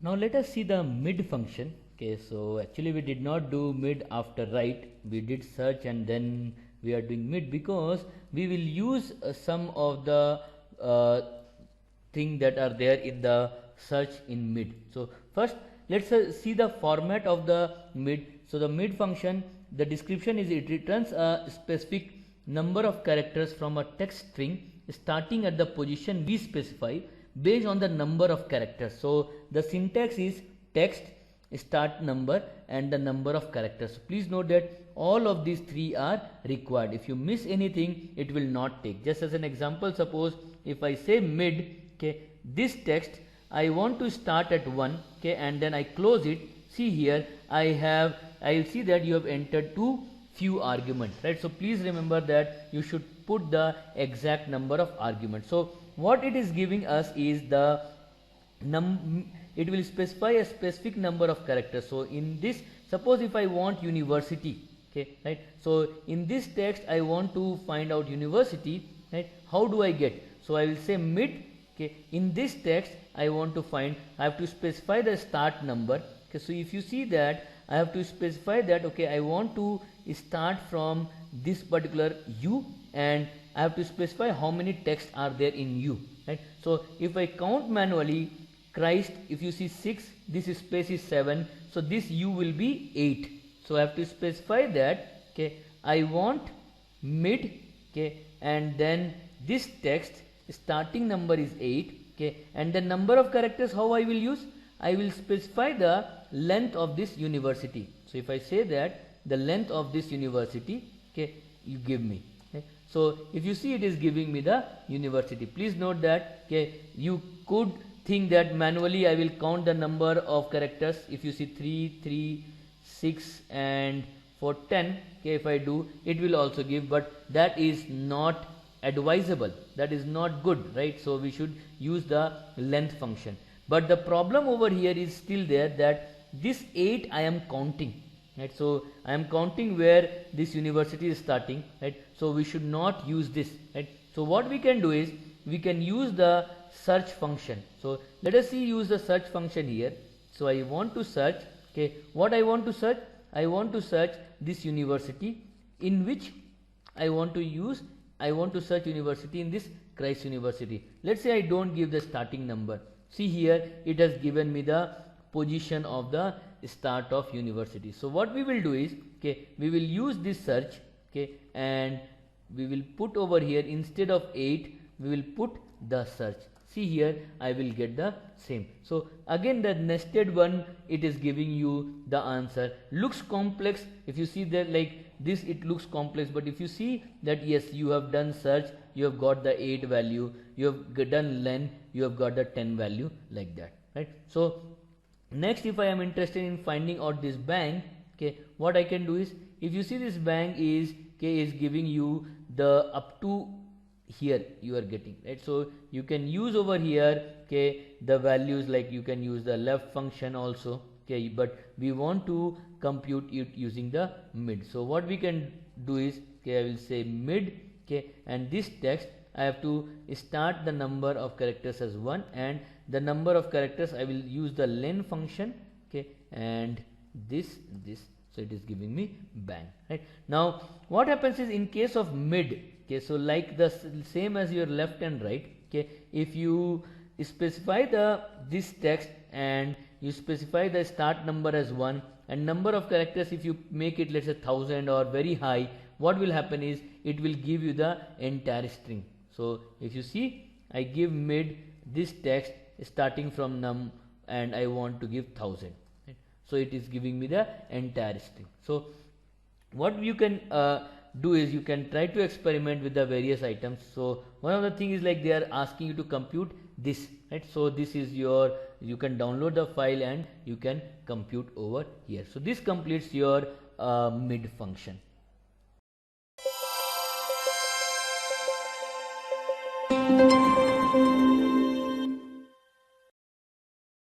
Now let us see the mid function. Okay, so actually we did not do mid after right, we did search and then we are doing mid because we will use some of the thing that are there in the search in mid. So first let's see the format of the mid. So the mid function, the description is it returns a specific number of characters from a text string starting at the position we specify based on the number of characters. So the syntax is text, start number and the number of characters. So please note that all of these three are required. If you miss anything, it will not take. Just as an example, suppose if I say mid, okay, this text I want to start at 1, okay, and then I close it. See here, I will see that you have entered too few arguments, right? So please remember that you should put the exact number of arguments. So what it is giving us is the it will specify a specific number of characters. So in this, suppose if I want university, okay, right? So in this text I want to find out university, right? How do I get? So I will say mid, okay. In this text I want to find, I have to specify the start number, okay. So if you see that I have to specify that, okay, I want to start from this particular U and I have to specify how many texts are there in U, right? So if I count manually, Christ, if you see 6, this space is 7, so this U will be 8. So I have to specify that, okay, I want mid, okay, and then this text starting number is 8, okay, and the number of characters how I will use, I will specify the length of this university. So if I say that the length of this university, okay, you give me. Okay. So if you see, it is giving me the university. Please note that, okay, you could think that manually I will count the number of characters. If you see 3, 3, 6 and for 10, okay, if I do, it will also give, but that is not advisable, that is not good, right? So we should use the length function. But the problem over here is still there, that this 8 I am counting, right? So I am counting where this university is starting, right? So we should not use this, right? So what we can do is we can use the search function. So let us see, use the search function here. So I want to search, okay, what I want to search, I want to search this university, in which I want to search university in this Christ University. Let's say I don't give the starting number. See here, it has given me the position of the start of university. So what we will do is, okay, we will use this search, okay, and we will put over here, instead of 8, we will put the search. See here, I will get the same. So again, the nested one, it is giving you the answer. Looks complex. If you see that like this, it looks complex, but if you see that yes, you have done search, you have got the 8 value, you have done len, you have got the 10 value, like that, right? So next, if I am interested in finding out this bank, okay, what I can do is, if you see this bank is, okay, is giving you the up to here you are getting, right? So you can use over here, okay, the values, like you can use the left function also, okay, but we want to compute it using the mid. So what we can do is, okay, I will say mid, okay, and this text I have to start the number of characters as 1, and the number of characters I will use the len function, okay, and this, so it is giving me bang, right? Now what happens is, in case of mid, okay, so like the same as your left and right, okay, if you specify this text and you specify the start number as 1 and number of characters, if you make it, let's say 1000 or very high, what will happen is it will give you the entire string. So if you see, I give mid this text starting from num and I want to give 1000, right? So it is giving me the entire string. So what you can do is, you can try to experiment with the various items. So one of the thing is, like they are asking you to compute this, right? So this is your, you can download the file and you can compute over here. So this completes your mid function.